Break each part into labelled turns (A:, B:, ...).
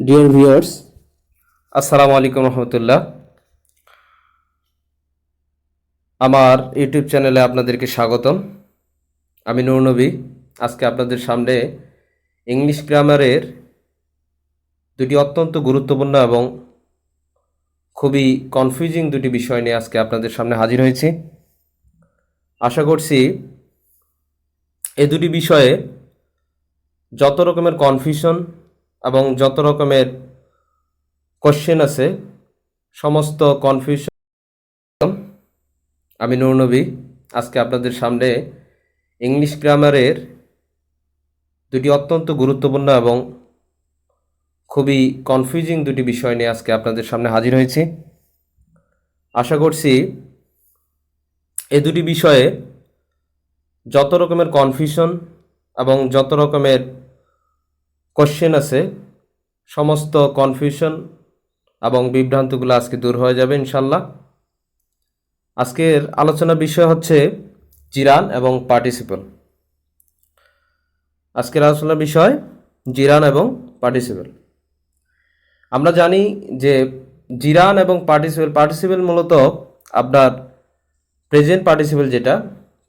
A: Dear viewers, আসসালামু আলাইকুম রহমতুল্লাহ। আমার ইউটিউব চ্যানেলে আপনাদেরকে স্বাগতম। আমি নূর নবী। আজকে আপনাদের সামনে ইংলিশ গ্রামারের দুটি অত্যন্ত গুরুত্বপূর্ণ এবং খুবই কনফিউজিং দুটি বিষয় নিয়ে আজকে আপনাদের সামনে হাজির হয়েছি। আশা করছি এই দুটি বিষয়ে যত রকমের কনফিউশন এবং যত রকমের কোশ্চেন আছে, সমস্ত কনফিউশন আমি নূর নবী। আজকে আপনাদের সামনে ইংলিশ গ্রামারের দুটি অত্যন্ত গুরুত্বপূর্ণ এবং খুবই কনফিউজিং দুটি বিষয় নিয়ে আজকে আপনাদের সামনে হাজির হয়েছি। আশা করছি এই দুটি বিষয়ে যত রকমের কনফিউশন এবং যত রকমের কোশ্চেন আছে, সমস্ত কনফিউশন এবং বিভ্রান্তিগুলো আজকে দূর হয়ে যাবে ইনশাল্লাহ। আজকের আলোচনার বিষয় হচ্ছে জিরান এবং পার্টিসিপল। আজকের আলোচনার বিষয় জিরান এবং পার্টিসিপল। আমরা জানি যে জিরান এবং পার্টিসিপল মূলত আপনার প্রেজেন্ট পার্টিসিপল, যেটা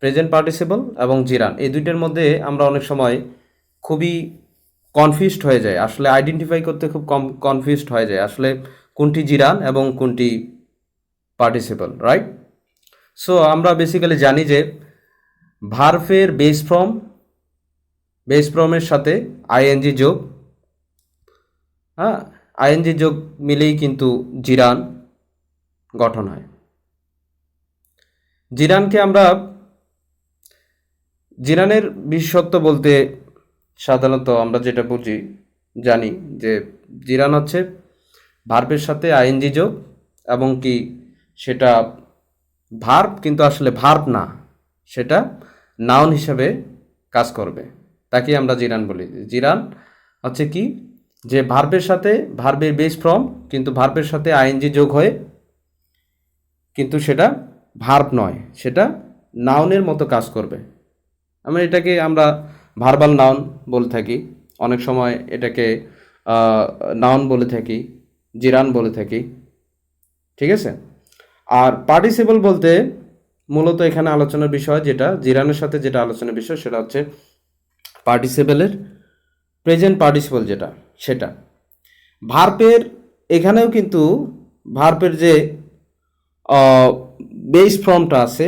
A: প্রেজেন্ট পার্টিসিপল এবং জিরান, এই দুইটার মধ্যে আমরা অনেক সময় খুবই কনফিউজড হয়ে যায়। আসলে আইডেন্টিফাই করতে খুব কনফিউজড হয়ে যায় আসলে কোনটি জিরান এবং কোনটি পার্টিসিপল, রাইট? সো আমরা বেসিক্যালি জানি যে ভার্বের বেস ফর্মের সাথে আইএনজি যোগ, হ্যাঁ, আইএনজি যোগ মিলেই কিন্তু জিরান গঠন হয়। জিরানের বিশেষত্ব বলতে সাধারণত আমরা যেটা জানি যে জিরান হচ্ছে ভার্বের সাথে আইএনজি যোগ, এবং কি সেটা ভার্ব কিন্তু আসলে ভার্ব না, সেটা নাউন হিসাবে কাজ করবে, তাকে আমরা জিরান বলি। জিরান হচ্ছে কি, যে ভার্বের বেস ফর্ম, কিন্তু ভার্বের সাথে আইএনজি যোগ হয়ে কিন্তু সেটা ভার্ব নয়, সেটা নাউনের মতো কাজ করবে। এটাকে আমরা ভার্বাল নাউন বলে থাকি, অনেক সময় এটাকে নাউন বলে থাকি, জিরান বলে থাকি, ঠিক আছে। আর পার্টিসিপল বলতে মূলত এখানে আলোচনার বিষয়, যেটা জিরানের সাথে যেটা আলোচনার বিষয়, সেটা হচ্ছে পার্টিসিপলের প্রেজেন্ট পার্টিসিপল, যেটা সেটা ভার্বের। এখানেও কিন্তু ভার্বের যে বেস ফর্মটা আছে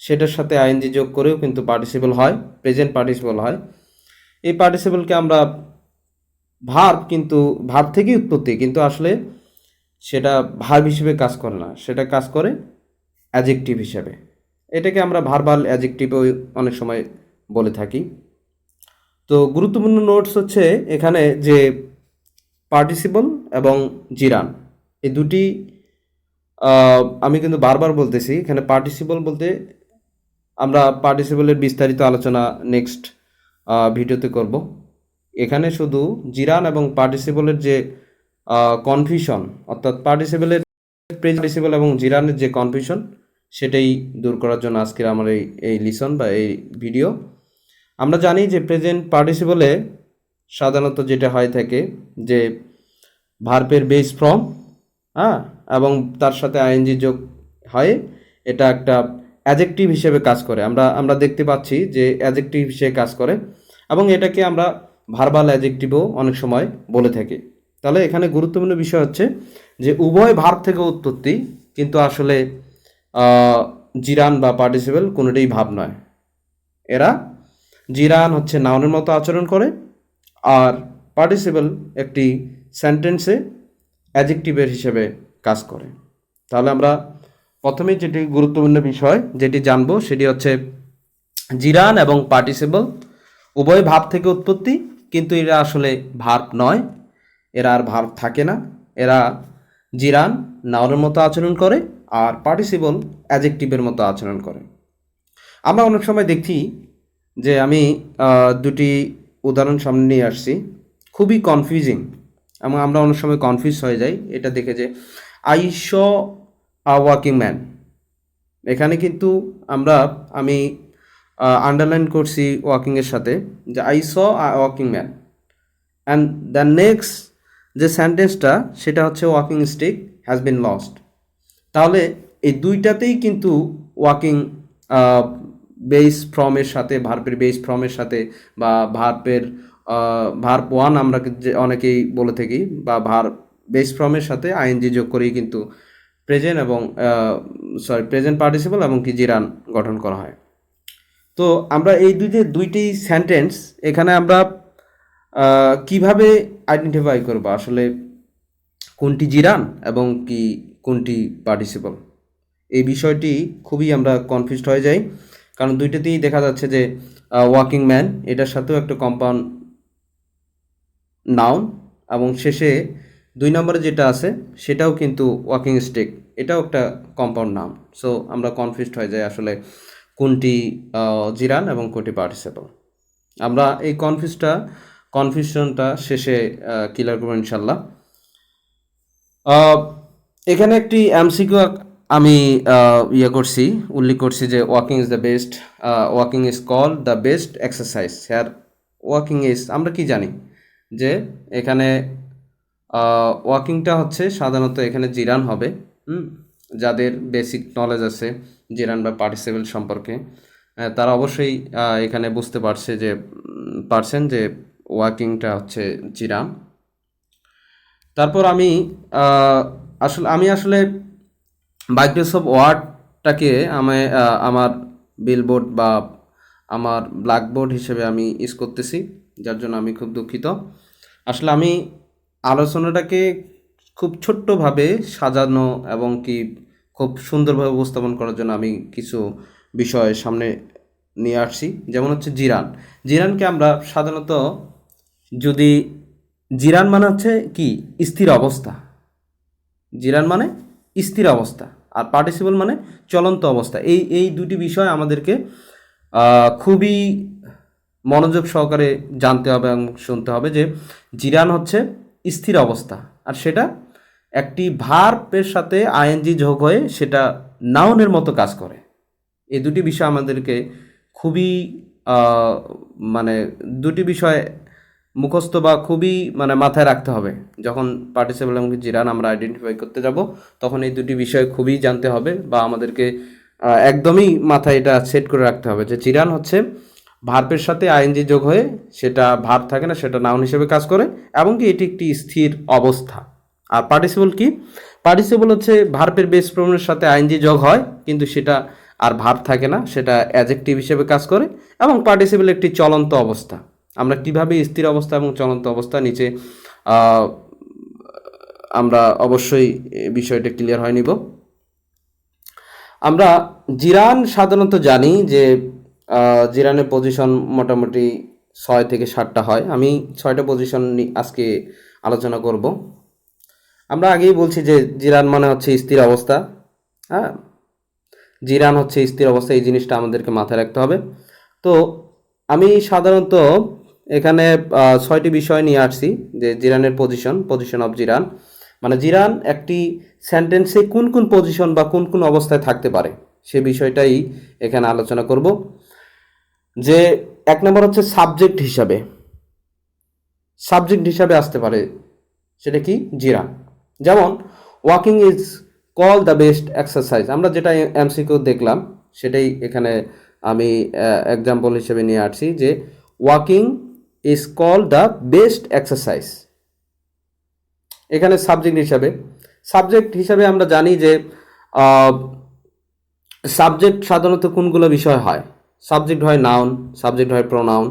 A: সেটার সাথে আইএনজি যোগ করেও কিন্তু পার্টিসিপল হয়, প্রেজেন্ট পার্টিসিপল হয়। এই পার্টিসিপলকে আমরা ভার্ব থেকেই উৎপত্তি, কিন্তু আসলে সেটা ভার্ব হিসেবে কাজ করে না, সেটা কাজ করে অ্যাডজেক্টিভ হিসেবে। এটাকে আমরা ভার্বাল অ্যাডজেক্টিভও অনেক সময় বলে থাকি। তো গুরুত্বপূর্ণ নোটস হচ্ছে এখানে যে পার্টিসিপল এবং জিরান, এই দুটি আমি কিন্তু বারবার বলতেছি, এখানে পার্টিসিপল বলতে আমরা পার্টিসিপলের বিস্তারিত আলোচনা নেক্সট ভিডিওতে করব। এখানে শুধু জিরান এবং পার্টিসিপলের যে কনফিউশন, অর্থাৎ পার্টিসিপল এবং জিরানের যে কনফিউশন, সেটাই দূর করার জন্য আজকের আমার এই লিসন বা এই ভিডিও। আমরা জানি যে প্রেজেন্ট পার্টিসিপলে সাধারণত যেটা হয় থাকে যে ভার্বের বেস ফর্ম, হ্যাঁ, এবং তার সাথে আইএনজি যোগ হয়, এটা একটা অ্যাডজেক্টিভ হিসেবে কাজ করে। আমরা দেখতে পাচ্ছি যে অ্যাডজেক্টিভ হিসেবে কাজ করে, এবং এটাকে আমরা ভার্বাল অ্যাডজেক্টিভও অনেক সময় বলে থাকি। তাহলে এখানে গুরুত্বপূর্ণ বিষয় হচ্ছে যে উভয় ভার্ব থেকে উৎপত্তি, কিন্তু আসলে জিরান বা পার্টিসিপল কোনোটাই ভাব নয়। এরা জিরান হচ্ছে নাউনের মতো আচরণ করে, আর পার্টিসিপল একটি সেন্টেন্সে অ্যাডজেক্টিভের হিসেবে কাজ করে। তাহলে আমরা প্রথমেই যেটি গুরুত্বপূর্ণ বিষয় যেটি জানবো, সেটি হচ্ছে জিরান এবং পার্টিসিপল উভয় ভাব থেকে উৎপত্তি, কিন্তু এরা আসলে ভার্ব নয়, এরা আর ভার্ব থাকে না। এরা জিরান নাউনের মতো আচরণ করে, আর পার্টিসিপল অ্যাডজেক্টিভের মতো আচরণ করে। আমরা অনেক সময় দেখি যে আমি দুটি উদাহরণ সামনে নিয়ে আসছি, খুবই কনফিউজিং, এবং আমরা অনেক সময় কনফিউজ হয়ে যাই এটা দেখে যে I Shaw a walking man. এখানে কিন্তু আমি আন্ডারলাইন করছি ওয়াকিংয়ের সাথে, যে I Shaw a walking man, and the next যে সেন্টেন্সটা সেটা হচ্ছে walking stick has bin lost. তাহলে এই দুইটাতেই কিন্তু ওয়াকিং বেস ফর্মের সাথে, ভার্বের বেস ফর্মের সাথে, বা ভার্বের ভার্ব ওয়ান আমরা যে অনেকেই বলে থাকি, বা ভার্ব বেস ফর্মের সাথে আইএনজি যোগ করেই কিন্তু প্রেজেন্ট এবং প্রেজেন্ট পার্টিসিপল এবং কি জিরান গঠন করা হয়। তো আমরা এই দুইটি সেন্টেন্স এখানে আমরা কিভাবে আইডেন্টিফাই করব আসলে কোনটি জিরান এবং কি কোনটি পার্টিসিপল, এই বিষয়টি খুবই আমরা কনফিউজড হয়ে যাই, কারণ দুইটাতেই দেখা যাচ্ছে যে ওয়াকিং ম্যান এটার সাথেও একটা কম্পাউন্ড নাউন, এবং শেষে 2 নম্বরে যেটা আছে সেটাও কিন্তু ওয়াকিং স্টিক, এটাও একটা কম্পাউন্ড নাউন। সো আমরা কনফিউজড হয়ে যাই আসলে কোনটি জিরান এবং কোনটি পার্টিসিপল। আমরা এই কনফিউশনটা শেষে ক্লিয়ার করবো ইনশাল্লাহ। এখানে একটি এমসিকিউ আমি উল্লেখ করছি যে walking is the best, walking is called the best exercise. Her walking is, আমরা কি জানি যে এখানে ওয়াকিংটা হচ্ছে সাধারণত এখানে জিরান হবে। যাদের বেসিক নলেজ আছে জিরান বা পার্টিসিপল সম্পর্কে, তারা অবশ্যই এখানে বুঝতে পারছেন যে ওয়াকিংটা হচ্ছে জিরান। তারপর আমি আসলে মাইক্রোসফট ওয়ার্ডটাকে আমার বিলবোর্ড বা আমার ব্ল্যাকবোর্ড হিসেবে আমি ইউজ করতেছি, যার জন্য আমি খুব দুঃখিত। আসলে আমি আলোচনাটাকে খুব ছোট্টভাবে সাজানো এবং কি খুব সুন্দরভাবে উপস্থাপন করার জন্য আমি কিছু বিষয় সামনে নিয়ে আসছি। যেমন হচ্ছে জিরানকে আমরা সাধারণত যদি জিরান মানে হচ্ছে কি স্থির অবস্থা, জিরান মানে স্থির অবস্থা, আর পার্টিসিপল মানে চলন্ত অবস্থা। এই দুটি বিষয় আমাদেরকে খুবই মনোযোগ সহকারে জানতে হবে এবং শুনতে হবে যে জিরান হচ্ছে স্থির অবস্থা, আর সেটা একটি ভার্বের সাথে আইএনজি যোগ হয়ে সেটা নাউনের মতো কাজ করে। এই দুটি বিষয় আমাদেরকে খুবই মানে দুটি বিষয় মুখস্থ বা খুবই মাথায় রাখতে হবে। যখন পার্টিসিপল এবং জিরান আমরা আইডেন্টিফাই করতে যাব, তখন এই দুটি বিষয় খুবই জানতে হবে, বা আমাদেরকে একদমই মাথায় এটা সেট করে রাখতে হবে যে জিরান হচ্ছে ভার্বের সাথে আইএনজি যোগ হয়ে সেটা ভার্ব থাকে না, সেটা নাউন হিসেবে কাজ করে, এবং কি এটি একটি স্থির অবস্থা। আর পার্টিসিপল হচ্ছে ভার্বের বেস ফর্মের সাথে আইএনজি যোগ হয়, কিন্তু সেটা আর ভার্ব থাকে না, সেটা অ্যাডজেক্টিভ হিসেবে কাজ করে, এবং পার্টিসিপল একটি চলন্ত অবস্থা। আমরা কিভাবে স্থির অবস্থা এবং চলন্ত অবস্থা নিচে আমরা অবশ্যই বিষয়টা ক্লিয়ার হয়ে নিব। আমরা জিরান সাধারণত জানি যে জিরানের পজিশন মোটামুটি 6 থেকে 7টা হয়। আমি 6টা পজিশন আজকে আলোচনা করব। আমরা আগেই বলছি যে জিরান মানে হচ্ছে স্থির অবস্থা। হ্যাঁ, জিরান হচ্ছে স্থির অবস্থা, এই জিনিসটা আমাদেরকে মাথায় রাখতে হবে। তো আমি সাধারণত এখানে 6টি বিষয় নিয়ে আসছি যে জিরানের পজিশন অফ জিরান, মানে জিরান একটি সেন্টেন্সে কোন কোন পজিশন বা কোন কোন অবস্থায় থাকতে পারে সে বিষয়টাই এখানে আলোচনা করব। যে 1 নম্বর হচ্ছে সাবজেক্ট হিসাবে আসতে পারে, সেটা কি জিরান। যেমন walking is call the best exercise, আমরা যেটা এমসিকিউ দেখলাম সেটাই এখানে আমি এক্সাম্পল হিসেবে নিয়ে আসছি যে walking is call the best exercise. এখানে সাবজেক্ট হিসাবে আমরা জানি যে সাবজেক্ট সাধারণত কোনগুলো বিষয় হয়, সাবজেক্ট হয় নাউন, সাবজেক্ট হয় প্রোনাউন,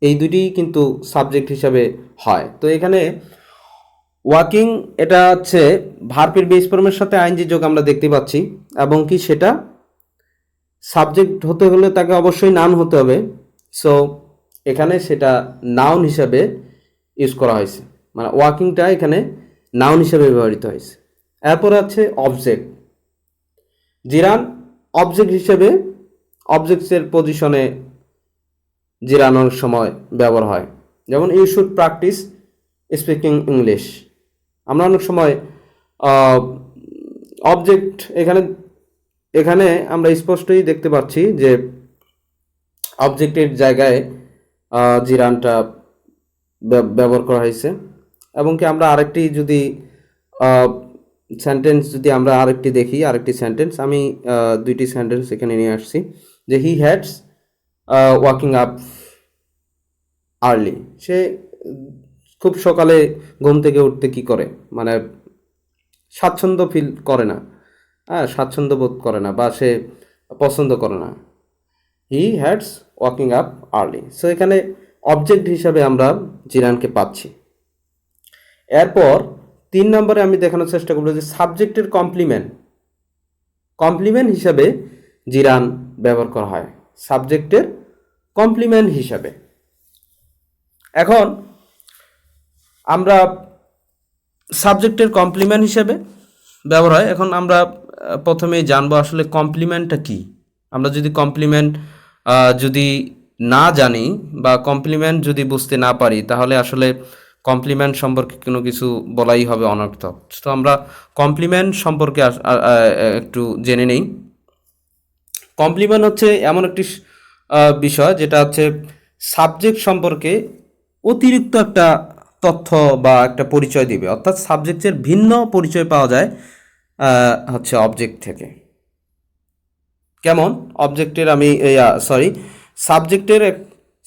A: এই দুটি কিন্তু সাবজেক্ট হিসাবে হয়। তো এখানে ওয়াকিং এটা হচ্ছে ভার্বের বেস ফর্মের সাথে আইএনজি যোগ আমরা দেখতে পাচ্ছি, এবং কি সেটা সাবজেক্ট হতে হলে তাকে অবশ্যই নাউন হতে হবে। সো এখানে সেটা নাউন হিসাবে ইউজ করা হয়েছে, মানে ওয়াকিংটা এখানে নাউন হিসাবে ব্যবহৃত হয়েছে। এরপর আছে অবজেক্ট। জিরান অবজেক্ট হিসেবে অবজেক্টসের পজিশনে জিরানোর সময় ব্যবহার হয়। যেমন you should practise speaking English. আমরা অনেক সময় অবজেক্ট এখানে আমরা স্পষ্টই দেখতে পাচ্ছি যে অবজেক্টের জায়গায় জিরানটা ব্যবহার করা হয়েছে। এবং কি আমরা আরেকটি যদি সেন্টেন্স যদি আমরা আরেকটি দেখি, আরেকটি সেন্টেন্স আমি দুইটি সেন্টেন্স এখানে নিয়ে আসছি, যে হি হ্যাডস ওয়াকিং আপ আর্লি, সে খুব সকালে ঘুম থেকে উঠতে কি করে, মানে স্বাচ্ছন্দ্য ফিল করে না, হ্যাঁ স্বাচ্ছন্দ্য বোধ করে না বা সে পছন্দ করে না। He hates waking up early, so এখানে অবজেক্ট হিসাবে আমরা জিরানকে পাচ্ছি। এরপর 3 নম্বরে আমি দেখানোর চেষ্টা করবো যে সাবজেক্টের কমপ্লিমেন্ট হিসাবে জিরান ব্যবহার করা হয়, সাবজেক্টের কমপ্লিমেন্ট হিসাবে। এখন আমরা সাবজেক্টের কমপ্লিমেন্ট হিসাবে ব্যবহার হয়। এখন আমরা প্রথমেই জানবো আসলে কমপ্লিমেন্টটা কি। আমরা যদি কমপ্লিমেন্ট যদি না জানি বা কমপ্লিমেন্ট যদি বুঝতে না পারি, তাহলে আসলে কমপ্লিমেন্ট সম্পর্কে কোনো কিছু বলাই হবে অনর্থক। তো আমরা কমপ্লিমেন্ট সম্পর্কে একটু জেনে নেই। কমপ্লিমেন্ট হচ্ছে এমন একটি বিষয় যেটা হচ্ছে সাবজেক্ট সম্পর্কে অতিরিক্ত একটা তথ্য বা একটা পরিচয় দিবে, অর্থাৎ সাবজেক্টের ভিন্ন পরিচয় পাওয়া যায় হচ্ছে অবজেক্ট থেকে। কেমন? অবজেক্টের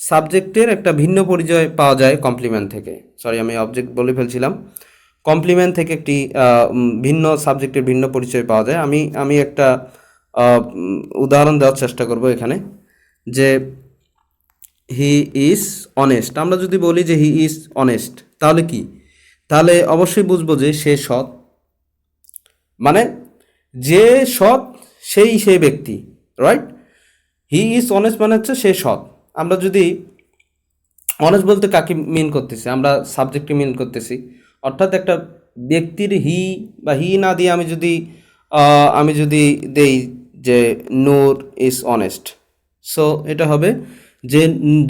A: সাবজেক্টের একটা ভিন্ন পরিচয় পাওয়া যায় কমপ্লিমেন্ট থেকে। আমি অবজেক্ট বলে ফেলছিলাম। কমপ্লিমেন্ট থেকে একটি ভিন্ন সাবজেক্টের ভিন্ন পরিচয় পাওয়া যায়। আমি একটা উদাহরণ দেওয়ার চেষ্টা করব এখানে, যে হি ইজ অনেস্ট। আমরা যদি বলি যে হি ইজ অনেস্ট, তাহলে কি? তাহলে অবশ্যই বুঝবো যে সে সৎ, মানে যে সৎ সেই ব্যক্তি, রাইট? হি ইজ অনেস্ট মানে হচ্ছে সে সৎ। আমরা যদি অনেস্ট বলতে কাকে মিন করতেছি? আমরা সাবজেক্টকে মিন করতেছি, অর্থাৎ একটা ব্যক্তির হি বা হি না দিয়ে আমি যদি দেই যে নূর ইজ অনেস্ট, সো এটা হবে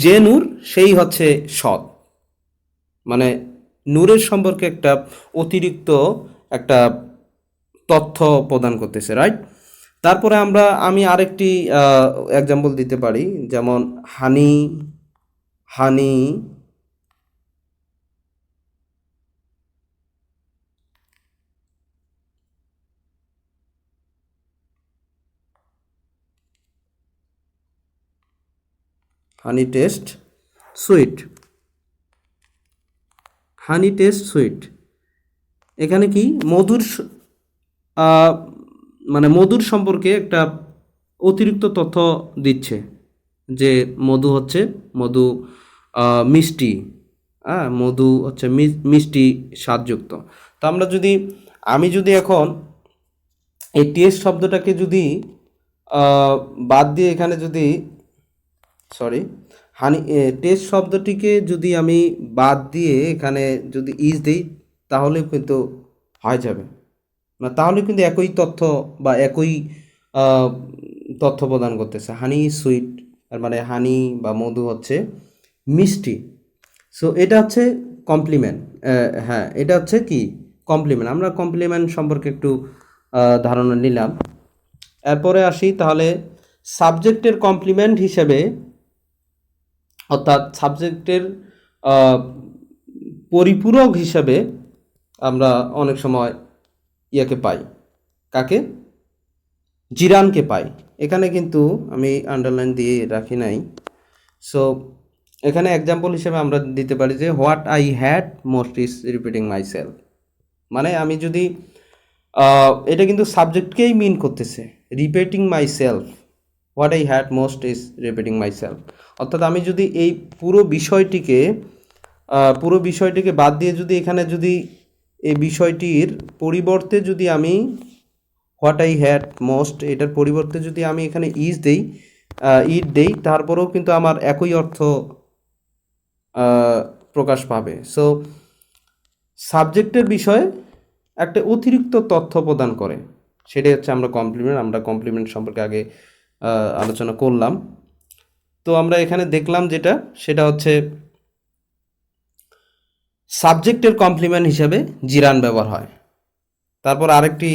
A: যে নূর সেই হচ্ছে সৎ, মানে নূরের সম্পর্কে একটা অতিরিক্ত একটা তথ্য প্রদান করতেছে, রাইট? তারপরে আমি আরেকটি এক্সাম্পল দিতে পারি, যেমন honey honey honey taste sweet. Honey taste sweet, এখানে কি মানে মধুর সম্পর্কে একটা অতিরিক্ত তথ্য দিচ্ছে, যে মধু মিষ্টি, হ্যাঁ মধু হচ্ছে মিষ্টি স্বাদযুক্ত। তো আমি যদি এখন এই টেস্ট শব্দটাকে যদি বাদ দিয়ে এখানে যদি টেস্ট শব্দটিকে যদি আমি বাদ দিয়ে এখানে যদি ইজ দিই, তাহলে কিন্তু হয়ে যাবে না, তাহলে কিন্তু একই তথ্য বা একই তথ্য প্রদান করতেছে। হানি সুইট, তার মানে হানি বা মধু হচ্ছে মিষ্টি। সো এটা হচ্ছে কমপ্লিমেন্ট। হ্যাঁ, এটা হচ্ছে কি কমপ্লিমেন্ট। আমরা কমপ্লিমেন্ট সম্পর্কে একটু ধারণা নিলাম। এরপরে আসি তাহলে সাবজেক্টের কমপ্লিমেন্ট হিসেবে, অর্থাৎ সাবজেক্টের পরিপূরক হিসেবে আমরা অনেক সময় ইয়াকে পাই, কাকে? জিরানকে পাই। এখানে কিন্তু আমি আন্ডারলাইন দিয়ে রাখি নাই। সো এখানে এক্সাম্পল হিসেবে আমরা দিতে পারি যে what I had most is repeating my self, মানে আমি যদি এটা কিন্তু সাবজেক্টকেই মিন করতেছে, repeating my self, what I had most is repeating my self. অর্থাৎ আমি যদি এই পুরো বিষয়টিকে বাদ দিয়ে যদি এখানে যদি এই বিষয়টির পরিবর্তে যদি আমি হোয়াট আই হ্যাড মোস্ট, এটার পরিবর্তে যদি আমি এখানে ইট দেই, তারপরেও কিন্তু আমার একই অর্থ প্রকাশ পাবে। সো সাবজেক্টের বিষয়ে একটা অতিরিক্ত তথ্য প্রদান করে, সেটাই হচ্ছে আমরা কমপ্লিমেন্ট সম্পর্কে আগে আলোচনা করলাম। তো আমরা এখানে দেখলাম সেটা হচ্ছে সাবজেক্টের কমপ্লিমেন্ট হিসাবে জিরান ব্যবহার হয়। তারপর আরেকটি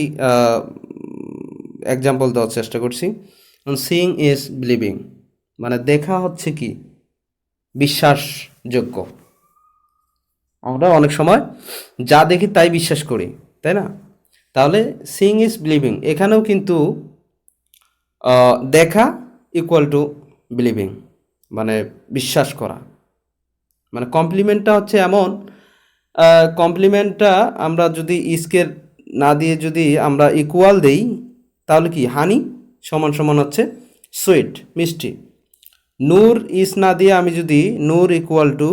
A: এক্সাম্পল দেওয়ার চেষ্টা করছি। সিইং ইজ বিলিভিং, মানে দেখা হচ্ছে কি বিশ্বাসযোগ্য। আমরা অনেক সময় যা দেখি তাই বিশ্বাস করি, তাই না? তাহলে সিইং ইজ বিলিভিং, এখানেও কিন্তু দেখা ইকুয়াল টু বিলিভিং, মানে বিশ্বাস করা। মানে কমপ্লিমেন্টটা হচ্ছে এমন, কমপ্লিমেন্টটা আমরা যদি ইসকে না দিয়ে যদি আমরা ইকুয়াল দেই, তাহলে কি হানি সমান সমান হচ্ছে সুইট, মিষ্টি। নূর ইস না দিয়ে আমি যদি নূর ইকুয়াল টু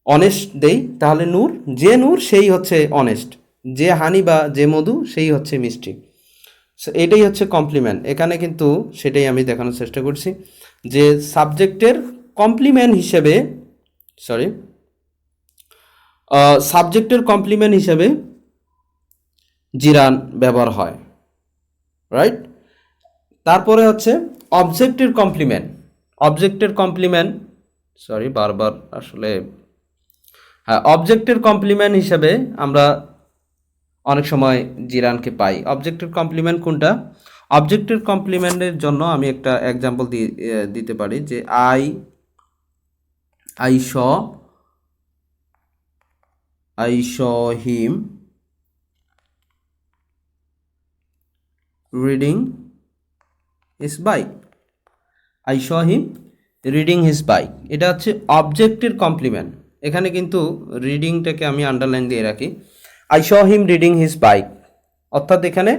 A: অনেস্ট দেই, তাহলে নূর, যে নূর সেই হচ্ছে অনেস্ট, যে হানি বা যে মধু সেই হচ্ছে মিষ্টি। সো এটাই হচ্ছে কমপ্লিমেন্ট। এখানে কিন্তু সেটাই আমি দেখানোর চেষ্টা করছি যে সাবজেক্টের কমপ্লিমেন্ট হিসেবে, সরি, সাবজেক্টের কমপ্লিমেন্ট হিসেবে জিরান ব্যবহার হয়, রাইট? তারপরে হচ্ছে অবজেক্টের কমপ্লিমেন্ট। অবজেক্টের কমপ্লিমেন্ট, সরি বারবার আসলে, হ্যাঁ, অবজেক্টের কমপ্লিমেন্ট হিসেবে আমরা অনেক সময় জিরানকে পাই। অবজেক্টের কমপ্লিমেন্ট কোনটা? অবজেক্টের কমপ্লিমেন্টের জন্য আমি একটা এক্সাম্পল দিতে পারি যে I Shaw him reading his bike. I saw him reading his bike, এটা হচ্ছে অবজেক্টের কমপ্লিমেন্ট। এখানে কিন্তু রিডিংটাকে আমি আন্ডারলাইন দিয়ে রাখি। I saw him reading his bike, অর্থাৎ এখানে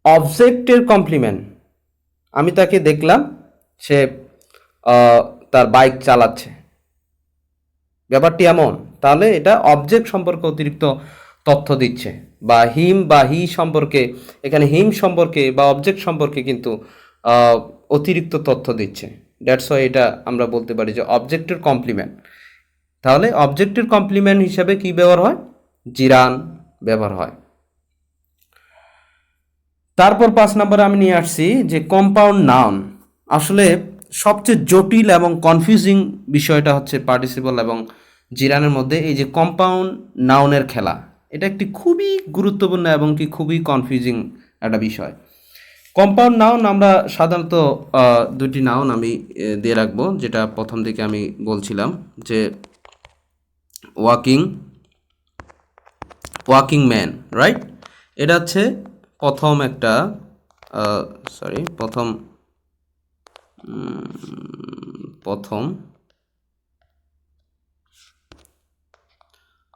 A: অবজেক্টের কমপ্লিমেন্ট, আমি তাকে দেখলাম সে তার বাইক চালাচ্ছে, ব্যাপারটি এমন। তাহলে এটা অবজেক্ট সম্পর্কে অতিরিক্ত তথ্য দিচ্ছে, বা হিম বা হি সম্পর্কে, এখানে হিম সম্পর্কে বা অবজেক্ট সম্পর্কে কিন্তু অতিরিক্ত তথ্য দিচ্ছে। দ্যাটস ওয়াই এটা আমরা বলতে পারি যে অবজেক্টের কমপ্লিমেন্ট। তাহলে অবজেক্টের কমপ্লিমেন্ট হিসাবে কি ব্যবহার হয়? জিরান ব্যবহার হয়। তারপর 5 নম্বরে আমি নিয়ে আসছি যে কম্পাউন্ড নাউন। আসলে সবচেয়ে জটিল এবং কনফিউজিং বিষয়টা হচ্ছে পার্টিসিপল এবং জিরানের মধ্যে এই যে কম্পাউন্ড নাউনের খেলা। এটা একটি খুবই গুরুত্বপূর্ণ এবং কি খুবই কনফিউজিং একটা বিষয়। কম্পাউন্ড নাউন আমরা সাধারণত দুটি নাউন আমি দিয়ে রাখবো, যেটা প্রথম দিকে আমি বলছিলাম যে ওয়াকিং ম্যান, রাইট? এটা হচ্ছে প্রথম একটা, সরি, প্রথম।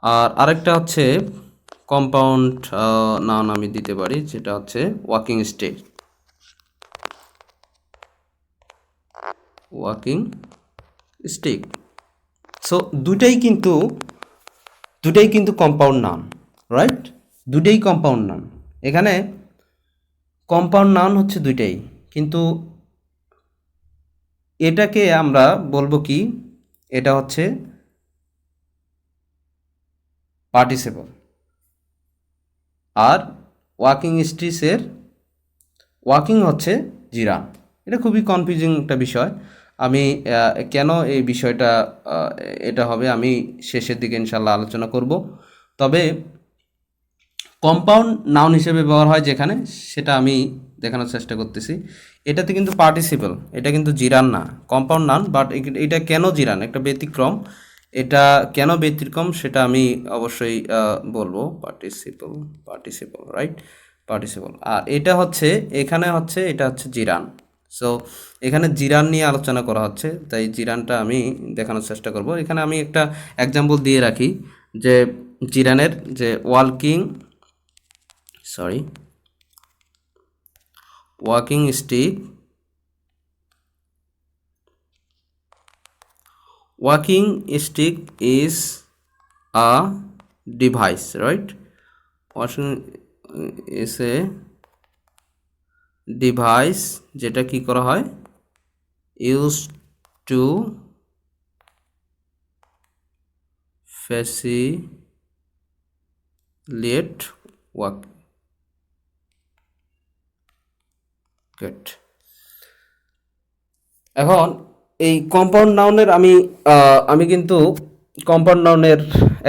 A: আর আরেকটা হচ্ছে কম্পাউন্ড নাউন আমি দিতে পারি, যেটা হচ্ছে ওয়াকিং স্টিক। সো দুটাই কিন্তু কম্পাউন্ড নাউন, রাইট? দুটাই কম্পাউন্ড নাউন। এখানে কম্পাউন্ড নাউন হচ্ছে দুইটাই, কিন্তু এটাকে আমরা বলবো কি, এটা হচ্ছে পার্টিসিপল। আর ওয়াকিং স্ট্রিটসের ওয়াকিং হচ্ছে জিরান। এটা খুবই কনফিউজিং একটা বিষয়। আমি কেন এই বিষয়টা এটা হবে আমি শেষের দিকে ইনশাল্লাহ আলোচনা করব। তবে কম্পাউন্ড নাউন হিসেবে ব্যবহার হয় যেখানে, সেটা আমি দেখানোর চেষ্টা করতেছি। এটাতে কিন্তু পার্টিসিপল, এটা কিন্তু জিরান না, কম্পাউন্ড নাউন। বাট এটা কেন জিরান, একটা ব্যতিক্রম। এটা কেন ব্যতিক্রম সেটা আমি অবশ্যই বলবো। Participle, right? পার্টিসিপল। আর এটা হচ্ছে, এখানে হচ্ছে, এটা হচ্ছে জিরান। সো এখানে জিরান নিয়ে আলোচনা করা হচ্ছে, তাই জিরানটা আমি দেখানোর চেষ্টা করব। এখানে আমি একটা এক্সাম্পল দিয়ে রাখি যে জিরানের, যে walking stick, walking stick is a device, right? Walking is a device যেটা কি করা হয়, used to facilitate work. Good. এখন এই কম্পাউন্ড নাউনের আমি কিন্তু কম্পাউন্ড নাউনের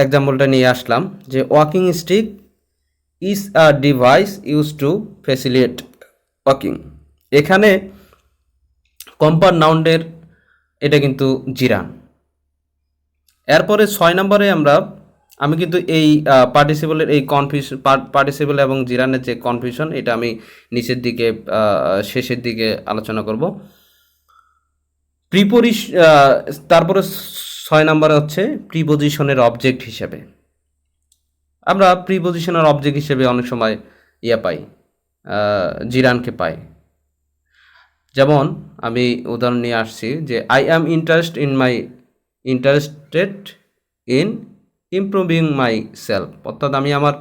A: এক্সাম্পলটা নিয়ে আসলাম যে walking stick is a device use to facilitate walking. এখানে কম্পাউন্ড নাউনের এটা কিন্তু জিরান। এরপরে 6 নম্বরে আমি কিন্তু এই পার্টিসিপলের এই কনফিউশন, পার্টিসিপল এবং জিরানের যে কনফিউশন, এটা আমি নিচের দিকে শেষের দিকে আলোচনা করব। তারপরে 6 নম্বরে হচ্ছে প্রিপোজিশনের অবজেক্ট হিসেবে। আমরা প্রিপোজিশনের অবজেক্ট হিসেবে অনেক সময় পাই, জিরানকে পাই। যেমন আমি উদাহরণ নিয়ে আসছি যে I am interested in improving my self, অর্থাৎ আমি আমার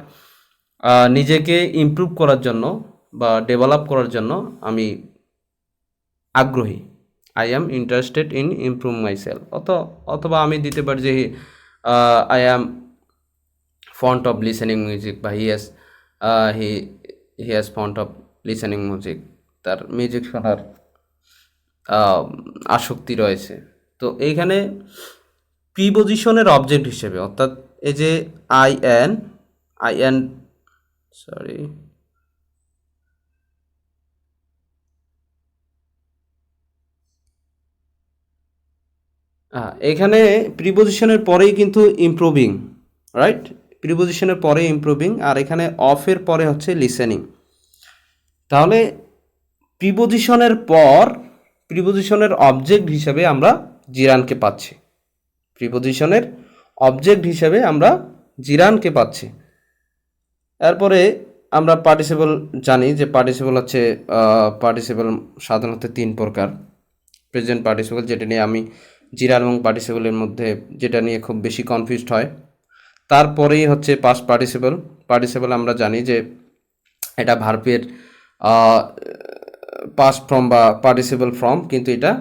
A: নিজেকে ইমপ্রুভ করার জন্য বা ডেভেলপ করার জন্য আমি আগ্রহী। I am interested in improve myself. অথবা আমি দিতে পারি যে I am fond of listening music, বা he has fond of listening music, তার মিউজিক শোনার আসক্তি রয়েছে। তো এইখানে প্রিপোজিশনের অবজেক্ট হিসেবে, অর্থাৎ এই যে আই এন সরি এখানে প্রিপোজিশনের পরেই কিন্তু ইমপ্রুভিং, রাইট? প্রিপোজিশনের পরে ইমপ্রুভিং, আর এখানে অফের পরে হচ্ছে লিসেনিং। তাহলে প্রিপোজিশনের অবজেক্ট হিসেবে আমরা জিরানকে পাচ্ছি। প্রিপোজিশনের অবজেক্ট হিসেবে আমরা জিরানকে পাচ্ছি। এরপরে আমরা পার্টিসিপল জানি যে পার্টিসিপল সাধারণত 3 প্রকার। প্রেজেন্ট পার্টিসিপল, যেটা নিয়ে আমি জিরান এবং পার্টিসিপলের মধ্যে যেটা নিয়ে খুব বেশি কনফিউজড হয়। তারপরেই হচ্ছে পাস্ট পার্টিসিপল আমরা জানি যে এটা ভার্বের পাস্ট ফর্ম বা পার্টিসিপল ফর্ম, কিন্তু এটা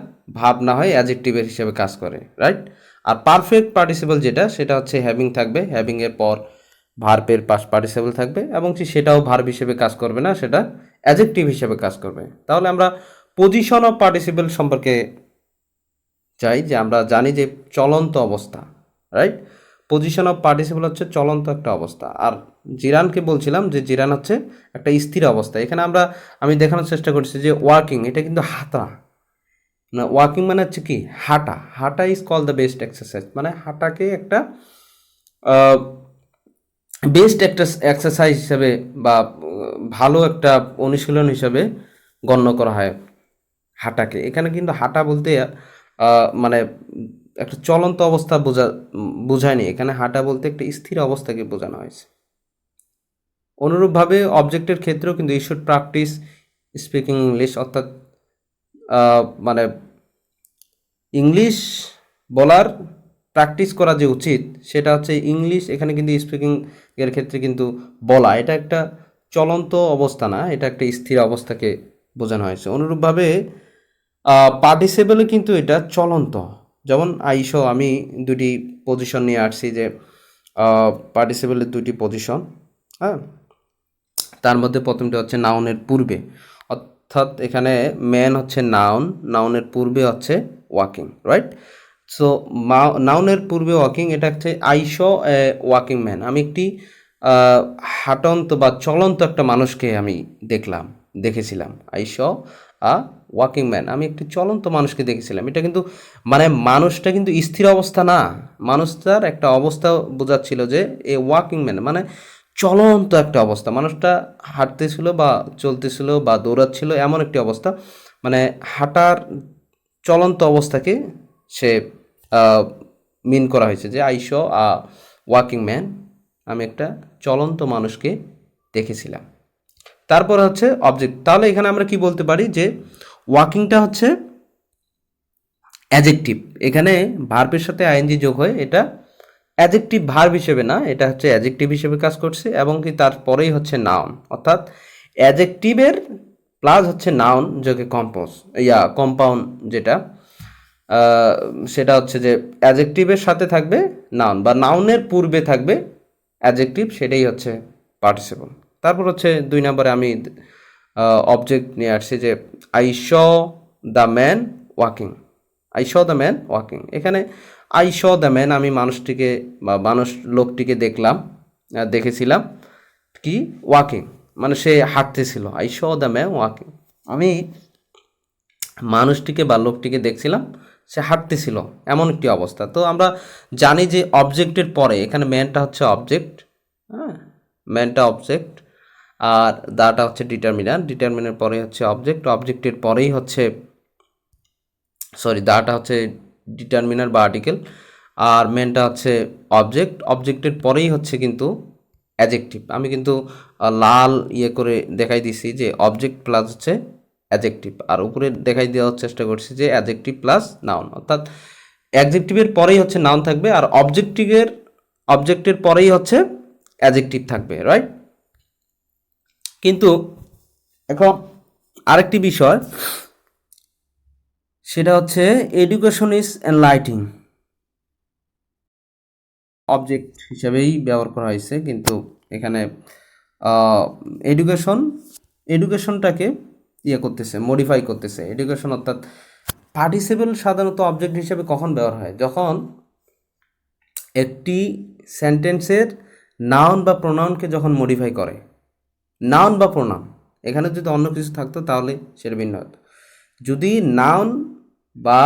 A: ভাব না হয় অ্যাডজেক্টিভের হিসেবে কাজ করে, রাইট? আর পারফেক্ট পার্টিসিপল সেটা হচ্ছে হ্যাভিং থাকবে, হ্যাভিংয়ের পর ভার্বের পাস্ট পার্টিসিপল থাকবে, এবং সেটাও ভার্ব হিসেবে কাজ করবে না, সেটা অ্যাডজেক্টিভ হিসেবে কাজ করবে। তাহলে আমরা পজিশন অফ পার্টিসিপল সম্পর্কে চাই, যে আমরা জানি যে চলন্ত অবস্থা, রাইট? পজিশন অফ পার্টিসিপল হচ্ছে চলন্ত একটা অবস্থা। আর জিরানকে বলছিলাম যে জিরান হচ্ছে একটা স্থির অবস্থা। এখানে আমি দেখানোর চেষ্টা করছি যে ওয়াকিং, এটা কিন্তু হাঁটা না। ওয়াকিং মানে হচ্ছে কি? হাঁটা is call the best exercise, মানে হাঁটাকে একটা বেস্ট একটা এক্সারসাইজ হিসেবে বা ভালো একটা অনুশীলন হিসেবে গণ্য করা হয় হাঁটাকে। এখানে কিন্তু হাঁটা বলতে মানে একটা চলন্ত অবস্থা বোঝায়নি, এখানে হাঁটা বলতে একটা স্থির অবস্থাকে বোঝানো হয়েছে। অনুরূপভাবে অবজেক্টের ক্ষেত্রেও কিন্তু you should practise speaking English, অর্থাৎ মানে ইংলিশ বলার প্র্যাকটিস করা যে উচিত, সেটা হচ্ছে ইংলিশ। এখানে কিন্তু স্পিকিং এর ক্ষেত্রে কিন্তু বলা, এটা একটা চলন্ত অবস্থা না, এটা একটা স্থির অবস্থাকে বোঝানো হয়েছে। অনুরূপভাবে পার্টিসিপেলে কিন্তু এটা চলন্ত। যেমন আমি দুটি পজিশন নিয়ে আসছি, যে পার্টিসিপেলের দুটি পজিশন, হ্যাঁ। তার মধ্যে প্রথমটা হচ্ছে নাউনের পূর্বে, অর্থাৎ এখানে ম্যান হচ্ছে নাউনের পূর্বে হচ্ছে ওয়াকিং, রাইট? সো নাউনের পূর্বে ওয়াকিং, এটা হচ্ছে I saw A walking man. আমি একটি হাঁটন্ত বা চলন্ত একটা মানুষকে আমি দেখেছিলাম। I saw a walking man, আমি একটি চলন্ত মানুষকে দেখেছিলাম। এটা কিন্তু মানে মানুষটা কিন্তু স্থির অবস্থা না, মানুষটার একটা অবস্থা বোঝাচ্ছিল যে এ ওয়াকিং ম্যান মানে চলন্ত একটা অবস্থা। মানুষটা হাঁটতেছিল বা চলতেছিল বা দৌড়াচ্ছিল, এমন একটি অবস্থা, মানে হাঁটার চলন্ত অবস্থাকে সে মিন করা হয়েছে, যে I Shaw a walking man, আমি একটা চলন্ত মানুষকে দেখেছিলাম। তারপর হচ্ছে অবজেক্ট। তাহলে এখানে আমরা কি বলতে পারি, যে ওয়াকিংটা হচ্ছে অ্যাডজেক্টিভ। এখানে ভার্বের সাথে আইএনজি যোগ হয়ে এটা অ্যাডজেক্টিভ ভার্ব হিসেবে না, এটা হচ্ছে অ্যাডজেক্টিভ হিসেবে কাজ করছে, এবং কি তারপরেই হচ্ছে নাউন, অর্থাৎ অ্যাডজেক্টিভের প্লাস হচ্ছে নাউন যোগে কম্পাউন্ড, যেটা সেটা হচ্ছে যে অ্যাডজেক্টিভের সাথে থাকবে নাউন, বা নাউনের পূর্বে থাকবে অ্যাডজেক্টিভ, সেটাই হচ্ছে পার্টিসিপল। তারপর হচ্ছে 2 নম্বরে আমি অবজেক্ট নিয়ে আসছি, যে I saw the man walking. এখানে আই শ দ্য ম্যান, আমি লোকটিকে দেখেছিলাম কি? ওয়াকিং, মানে সে হাঁটতেছিল। I saw the man walking, আমি মানুষটিকে বা লোকটিকে দেখছিলাম, সে হাঁটতেছিল, এমন একটি অবস্থা। তো আমরা জানি যে অবজেক্টের পরে এখানে ম্যানটা হচ্ছে অবজেক্ট, হ্যাঁ, ম্যানটা অবজেক্ট, আর দাটা হচ্ছে ডিটারমিনার, ডিটারমিনার পরে হচ্ছে অবজেক্ট, অবজেক্টের পরেই হচ্ছে দাটা হচ্ছে ডিটারমিনার বা আর্টিকেল, আর মেনটা হচ্ছে অবজেক্ট, অবজেক্টের পরেই হচ্ছে কিন্তু অ্যাজেক্টিভ। আমি কিন্তু লাল ইয়ে করে দেখাই দিছি যে অবজেক্ট প্লাস হচ্ছে অ্যাজেক্টিভ, আর উপরে দেখাই দেওয়ার চেষ্টা করছি যে অ্যাজেক্টিভ প্লাস নাউন, অর্থাৎ অ্যাডজেক্টিভের পরেই হচ্ছে নাউন থাকবে, আর অবজেক্টের পরেই হচ্ছে অ্যাজেক্টিভ থাকবে, রাইট। কিন্তু এখন আরেকটি বিষয়, সেটা হচ্ছে এডুকেশন ইজ এনলাইটিং, অবজেক্ট হিসেবেই ব্যবহার করা হয়েছে, কিন্তু এখানে এডুকেশনটাকে ইয়ে করতেছে, মডিফাই করতেছে। এডুকেশন অর্থাৎ পার্টিসিপেল সাধারণত অবজেক্ট হিসেবে কখন ব্যবহার হয়, যখন একটি সেন্টেন্সের নাউন বা প্রোনাউনকে যখন মডিফাই করে, নাউন বা প্রোনাউন, এখানে যদি অন্য কিছু থাকতো তাহলে সেটা ভিন্ন হতো। যদি নাউন বা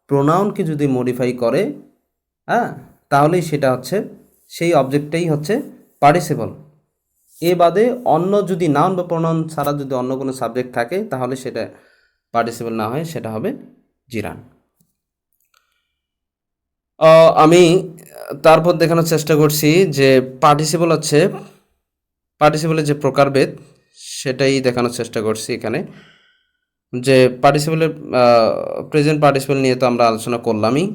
A: প্রোনাউনকে যদি মডিফাই করে, হ্যাঁ, তাহলেই সেটা হচ্ছে, সেই অবজেক্টটাই হচ্ছে পার্টিসিপল। এ বাদে অন্য যদি নাউন বা প্রোনাউন ছাড়া যদি অন্য কোনো সাবজেক্ট থাকে তাহলে সেটা পার্টিসিপল না হয়, সেটা হবে জিরান। আমি তারপর দেখানোর চেষ্টা করছি যে পার্টিসিপলের যে প্রকারভেদ সেটাই দেখানোর চেষ্টা করছি এখানে। যে পার্টিসিপলের প্রেজেন্ট পার্টিসিপল নিয়ে তো আমরা আলোচনা করলামই।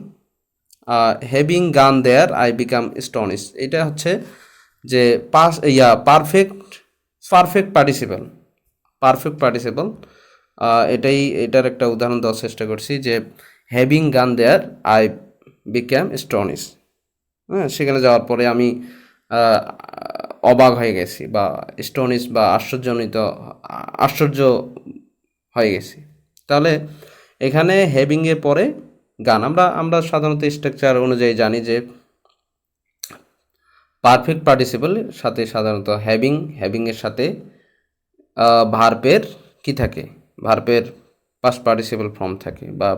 A: হ্যাভিং গান দেয়ার আই বিকাম স্টনিশ, এটা হচ্ছে যে পারফেক্ট পার্টিসিপল। এটার একটা উদাহরণ দেওয়ার চেষ্টা করছি যে হ্যাভিং গান দেয়ার আই বিকাম স্টনিশ, হ্যাঁ, সেখানে যাওয়ার পরে আমি অবাক হয়ে গেছি, বা স্টনিশ বা আশ্চর্য হয়ে গেছি। তাহলে এখানে হ্যাভিংয়ের পরে গান, আমরা সাধারণত স্ট্রাকচার অনুযায়ী জানি যে পারফেক্ট পার্টিসিপলের সাথে সাধারণত হ্যাভিংয়ের সাথে ভার্বের কি থাকে, ভার্বের পাস্ট পার্টিসিপল ফর্ম থাকে, বা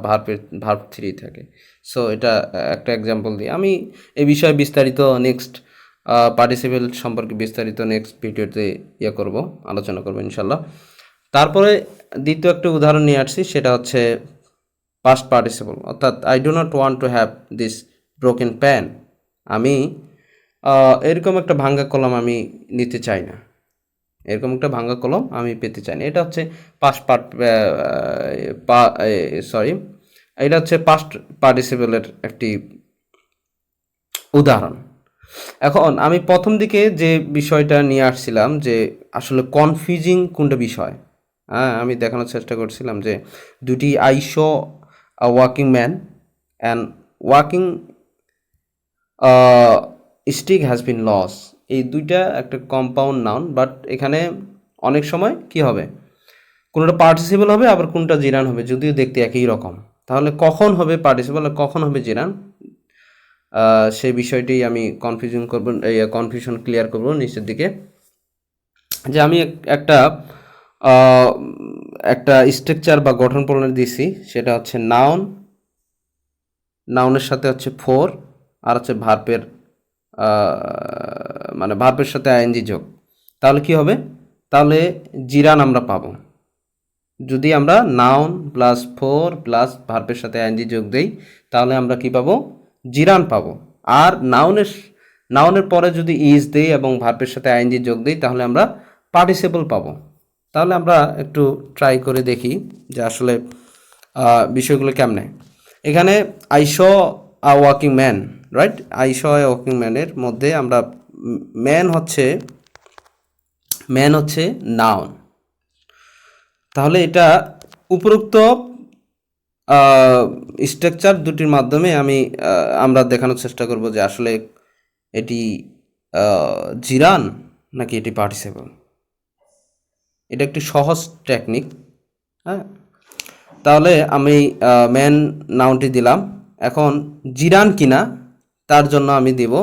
A: ভার্ব 3 থাকে। সো এটা একটা এক্সাম্পল দিই। আমি এই বিষয়ে বিস্তারিত নেক্সট পার্টিসিপল সম্পর্কে বিস্তারিত নেক্সট ভিডিওতে আলোচনা করবো ইনশাল্লাহ। তারপরে দ্বিতীয় একটা উদাহরণ নিয়ে আসছি, সেটা হচ্ছে পাস্ট পার্টিসিপল, অর্থাৎ I do not want to have this broken pan, আমি এরকম একটা ভাঙ্গা কলম আমি নিতে চাই না, এরকম একটা ভাঙ্গা কলম আমি পেতে চাই না। এটা হচ্ছে এটা হচ্ছে পাস্ট পার্টিসিপলের একটি উদাহরণ। এখন আমি প্রথম দিকে যে বিষয়টা নিয়ে আসছিলাম যে আসলে কনফিউজিং কোনটা বিষয়, হ্যাঁ, আমি দেখানোর চেষ্টা করছিলাম যে দুটি I saw walking man and walking stick has been loss, এই দুইটা একটা কম্পাউন্ড নাউন, বাট এখানে অনেক সময় কি হবে, কোনোটা পার্টিসিপল হবে আবার কোনটা জিরান হবে, যদিও দেখতে একই রকম। তাহলে কখন হবে পার্টিসিপল আর কখন হবে জিরান, সেই বিষয়টি আমি কনফিউশন ক্লিয়ার করব নিচের দিকে। যে আমি একটা একটা স্ট্রাকচার বা গঠন প্রণালী দিয়েছি, সেটা হচ্ছে নাউনের সাথে হচ্ছে ফোর, আর হচ্ছে ভার্বের সাথে আইএনজি যোগ, তাহলে কি হবে, তাহলে জিরান আমরা পাবো। যদি আমরা নাউন প্লাস ফোর প্লাস ভার্বের সাথে আইএনজি যোগ দেই তাহলে আমরা কি পাবো, জিরান পাবো। আর নাউনের পরে যদি ইজ দেই এবং ভার্বের সাথে আইএনজি যোগ দেই তাহলে আমরা পার্টিসিপল পাবো। তাহলে আমরা একটু ট্রাই করে দেখি যে আসলে বিষয়গুলো কেমনে। এখানে I Shaw a walking man, right, I saw a walking ম্যানের মধ্যে আমরা ম্যান হচ্ছে নাউন। তাহলে এটা উপরোক্ত স্ট্রাকচার দুটির মাধ্যমে আমরা দেখানোর চেষ্টা করব যে আসলে এটি জিরান নাকি এটি পার্টিসিপল। এটা একটি সহজ টেকনিক, হ্যাঁ। তাহলে আমি ম্যান নাউনটি দিলাম, এখন জিরান কিনা তার জন্য আমি দিব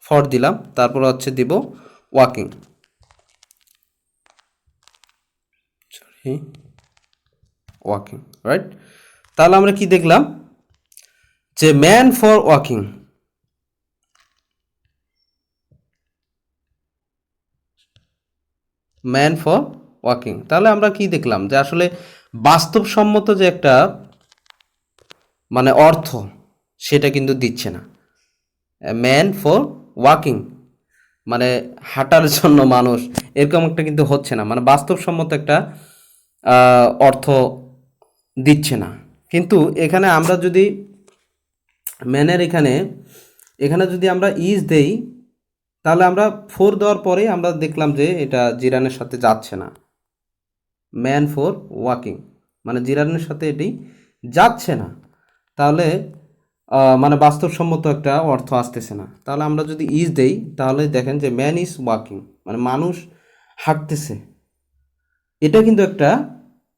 A: ফর দিলাম, তারপর হচ্ছে দিব ওয়াকিং, রাইট। তাহলে আমরা কি দেখলাম যে man for walking, man for walking, তাহলে আমরা কি দেখলাম যে আসলে বাস্তবসম্মত যে একটা মানে অর্থ সেটা কিন্তু দিচ্ছে না। ম্যান ফর ওয়াকিং মানে হাঁটার জন্য মানুষ, এরকম একটা কিন্তু হচ্ছে না, মানে বাস্তবসম্মত একটা অর্থ দিচ্ছে না। কিন্তু এখানে আমরা যদি ম্যানের এখানে এখানে যদি আমরা ইজ দেই, তাহলে আমরা ফোর দেওয়ার পরে আমরা দেখলাম যে এটা জিরানের সাথে যাচ্ছে না। ম্যান ফর ওয়াকিং মানে জিরানের সাথে এটি যাচ্ছে না, তাহলে মানে বাস্তবসম্মত একটা অর্থ আসতেছে না। তাহলে আমরা যদি ইজ দেই তাহলে দেখেন যে ম্যান ইজ ওয়াকিং মানে মানুষ হাঁটতেছে, এটা কিন্তু একটা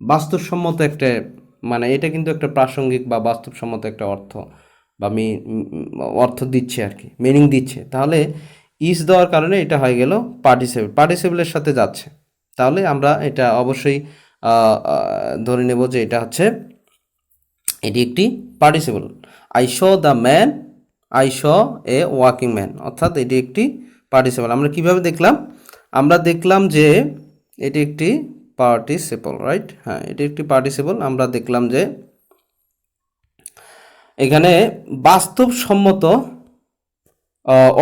A: বাস্তবসম্মত একটা মানে এটা কিন্তু একটা প্রাসঙ্গিক বা বাস্তবসম্মত একটা অর্থ বা অর্থ দিচ্ছে আর কি, মিনিং দিচ্ছে। তাহলে ইজ দেওয়ার কারণে এটা হয়ে গেল পার্টিসিপেল, পার্টিসিপেলের সাথে যাচ্ছে। তাহলে আমরা এটা অবশ্যই ধরে নেব যে এটা হচ্ছে এটি একটি participle. I saw the man, I saw A walking man, অর্থাৎ এটি একটি পার্টিসিপল। আমরা কিভাবে দেখলাম? আমরা দেখলাম যে এটি একটি পার্টিসিপল, রাইট? হ্যাঁ, এটি একটি পার্টিসিপল। আমরা দেখলাম যে এখানে বাস্তবসম্মত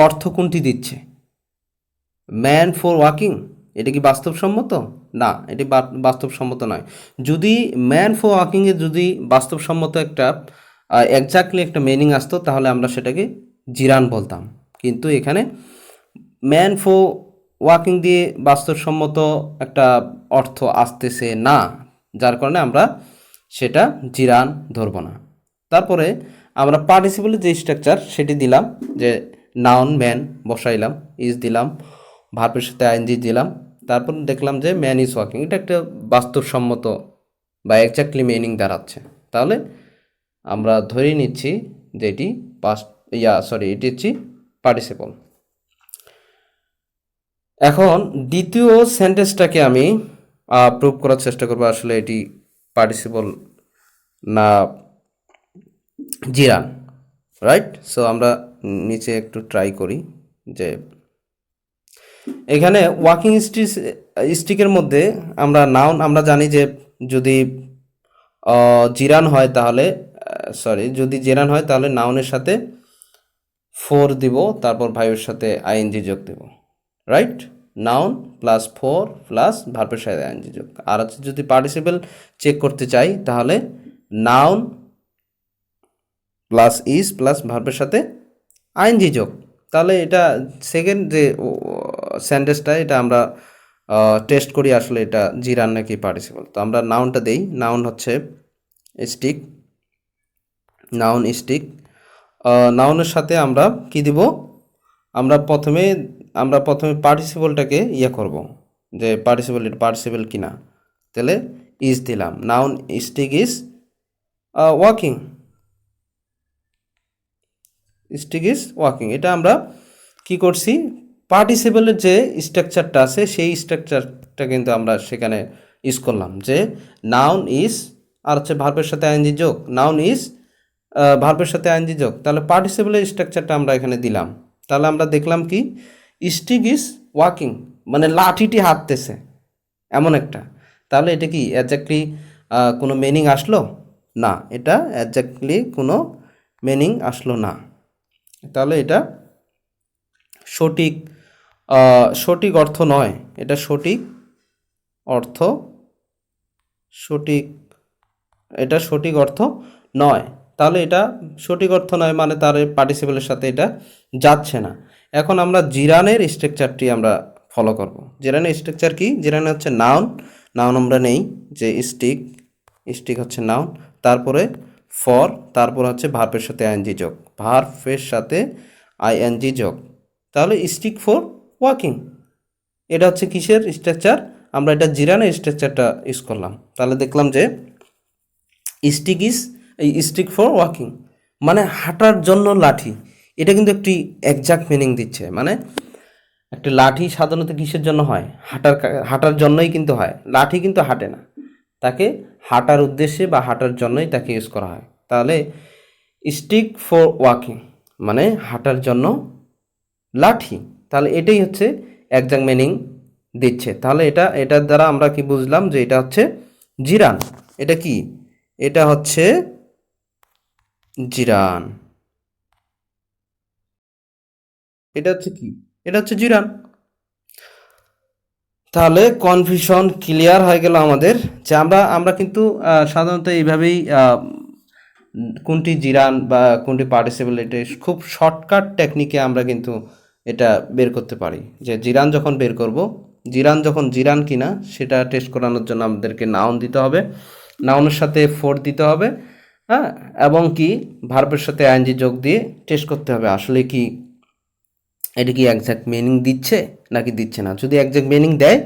A: অর্থ কোনটি দিচ্ছে? ম্যান ফর ওয়াকিং, এটা কি বাস্তবসম্মত? না, এটি বাস্তবসম্মত নয়। যদি ম্যান ফর ওয়াকিংয়ে যদি বাস্তবসম্মত একটা এক্স্যাক্টলি একটা মিনিং আসতো তাহলে আমরা সেটাকে জিরান বলতাম। কিন্তু এখানে ম্যান ফর ওয়াকিং দিয়ে বাস্তবসম্মত একটা অর্থ আসতেছে না, যার কারণে আমরা সেটা জিরান ধরব না। তারপরে আমরা পার্টিসিপলের যে স্ট্রাকচার সেটি দিলাম, যে নাউন ম্যান বসাইলাম, ইজ দিলাম, ভার্বের সাথে আইএনজি দিলাম, তারপর দেখলাম যে ম্যান ইজ ওয়াকিং, এটা একটা বাস্তবসম্মত বা এক্স্যাক্টলি মিনিং দাঁড়াচ্ছে। তাহলে আমরা ধরে নিচ্ছি যে এটি এটি হচ্ছে পার্টিসিপল। এখন দ্বিতীয় সেন্টেন্সটাকে আমি প্রুভ করার চেষ্টা করবো আসলে এটি পার্টিসিপল না জিরান, রাইট? সো আমরা নিচে একটু ট্রাই করি যে এখানে ওয়াকিং স্টিকের মধ্যে আমরা নাউন, আমরা জানি যে যদি জিরান হয় তাহলে যদি জিরান হয় তাহলে নাউনের সাথে ফোর দিব, তারপর ভাইয়ের সাথে আইএনজি যোগ দেব, right? Noun plus for plus ভার্বের সাথে আইএনজি যোগ। আর হচ্ছে যদি পার্টিসিপল চেক করতে চাই তাহলে নাউন প্লাস ইজ প্লাস ভার্বের সাথে আইএনজি যোগ। তাহলে এটা সেকেন্ড যে সেন্টেন্সটা এটা আমরা টেস্ট করি আসলে এটা জিরান নাকি পার্টিসিপল। তো আমরা নাউনটা দেই, নাউন হচ্ছে স্টিক, নাউন স্টিক। নাউনের সাথে আমরা কি দিব? আমরা প্রথমে পার্টিসিপলটাকে করব যে পার্টিসিপল কিনা, তাহলে ইজ দিলাম, noun stick is walking, stick is walking. এটা আমরা কি করছি? পার্টিসিপলের যে স্ট্রাকচারটা আছে সেই স্ট্রাকচারটা কিন্তু আমরা সেখানে ইউজ করলাম, যে নাউন ইজ আর হচ্ছে ভার্বের সাথে আইএনজি যোগ, নাউন ইজ ভার্বের সাথে আইএনজি যোগ, তাহলে পার্টিসিপলের স্ট্রাকচারটা আমরা এখানে দিলাম। তাহলে আমরা দেখলাম কি স্টিক ইজ ওয়াকিং মানে লাঠিটি হাঁটতেছে এমন একটা। তাহলে এটা কি এক্স্যাক্টলি কোনো মিনিং আসলো? না, এটা এক্স্যাক্টলি কোনো মিনিং আসলো না। তাহলে এটা সঠিক সঠিক অর্থ নয়, এটা সঠিক অর্থ এটা সঠিক অর্থ নয়। তাহলে এটা সঠিক অর্থ নয় মানে তার পার্টিসিপলের সাথে এটা যাচ্ছে না। এখন আমরা জিরানের স্ট্রাকচারটি আমরা ফলো করব। জিরানের স্ট্রাকচার কি? জিরানে হচ্ছে নাউন, নাউন আমরা নেই যে স্টিক হচ্ছে নাউন, তারপরে ফর, তারপর হচ্ছে ভার্বের সাথে আইএনজি যোগ, ভার্বের সাথে আইএনজি যোগ, তাহলে স্টিক ফর ওয়াকিং। এটা হচ্ছে কিসের স্ট্রাকচার? আমরা এটা জিরানের স্ট্রাকচারটা ইউজ করলাম। তাহলে দেখলাম যে স্টিক ফর ওয়াকিং মানে হাঁটার জন্য লাঠি, এটা কিন্তু একটি এক্সাক্ট মিনিং দিচ্ছে। মানে একটা লাঠি সাধারণত কিসের জন্য হয়? হাঁটার জন্যই কিন্তু হয়, লাঠি কিন্তু হাঁটে না, তাকে হাঁটার উদ্দেশ্যে বা হাঁটার জন্যই তাকে ইউজ করা হয়। তাহলে স্টিক ফর ওয়াকিং মানে হাঁটার জন্য লাঠি। তাহলে এটাই হচ্ছে একজাক্ট মিনিং দিচ্ছে। তাহলে এটার দ্বারা আমরা কি বুঝলাম যে এটা হচ্ছে জিরান। এটা কি? এটা হচ্ছে জিরান। এটা হচ্ছে কি? এটা হচ্ছে জিরান। তাহলে কনফিউশন ক্লিয়ার হয়ে গেল আমাদের, যে আমরা কিন্তু সাধারণত এইভাবেই কোনটি জিরান বা কোনটি পার্টিসিপল, এটা খুব শর্টকাট টেকনিকে আমরা কিন্তু এটা বের করতে পারি। যে জিরান যখন বের করব, জিরান যখন জিরান কিনা সেটা টেস্ট করানোর জন্য আমাদেরকে নাউন দিতে হবে, নাউনের সাথে ফোর দিতে হবে, হ্যাঁ, এবং কি ভার্বের সাথে আইএনজি যোগ দিয়ে টেস্ট করতে হবে আসলে কি এটা কি একজ্যাক্ট মিনিং দিচ্ছে নাকি দিচ্ছে না। যদি একজ্যাক্ট মিনিং দেয়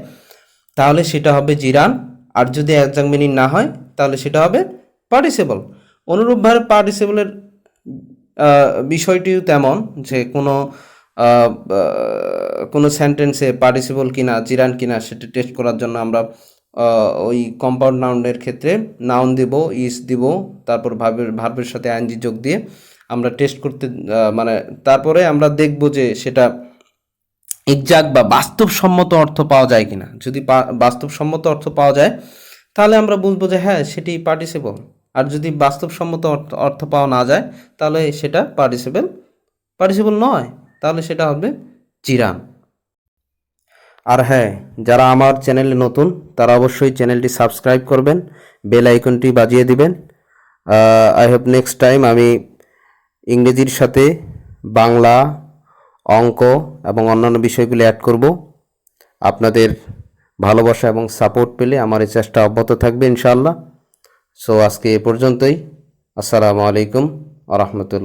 A: তাহলে সেটা হবে জিরান, আর যদি একজ্যাক্ট মিনিং না হয় তাহলে সেটা হবে পার্টিসিপল। অনুরূপভাবে পার্টিসিপলের বিষয়টিও তেমন, যে কোনো সেন্টেন্সে পার্টিসিপল কিনা জিরান কিনা সেটা টেস্ট করার জন্য আমরা ওই কম্পাউন্ড নাউনের ক্ষেত্রে নাউন দিব, ইস দিব, তারপর ভার্বের সাথে আইএনজি যোগ দিয়ে আমরা টেস্ট করতে মানে তারপরে আমরা দেখব যে সেটা এক্সাক্ট বা বাস্তবসম্মত অর্থ পাওয়া যায় কিনা। যদি বাস্তবসম্মত অর্থ পাওয়া যায় তাহলে আমরা বুঝবো যে হ্যাঁ সেটি পার্টিসিপল। আর যদি বাস্তবসম্মত অর্থ পাওয়া না যায় তাহলে সেটা পার্টিসিপল নয়, তাহলে সেটা হবে জিরান। আর হ্যাঁ, যারা আমার চ্যানেলে নতুন তারা অবশ্যই চ্যানেলটি সাবস্ক্রাইব করবেন, বেল আইকনটি বাজিয়ে দিবেন। আই হোপ নেক্সট টাইম আমি ইংরেজির সাথে বাংলা, অঙ্ক এবং অন্যান্য বিষয়গুলি অ্যাড করব। আপনাদের ভালোবাসা এবং সাপোর্ট পেলে আমার এই চেষ্টা অব্যাহত থাকবে ইনশাআল্লাহ। সো আজকে এ পর্যন্তই। আসসালামু আলাইকুম ওয়া রাহমাতুল্লাহ।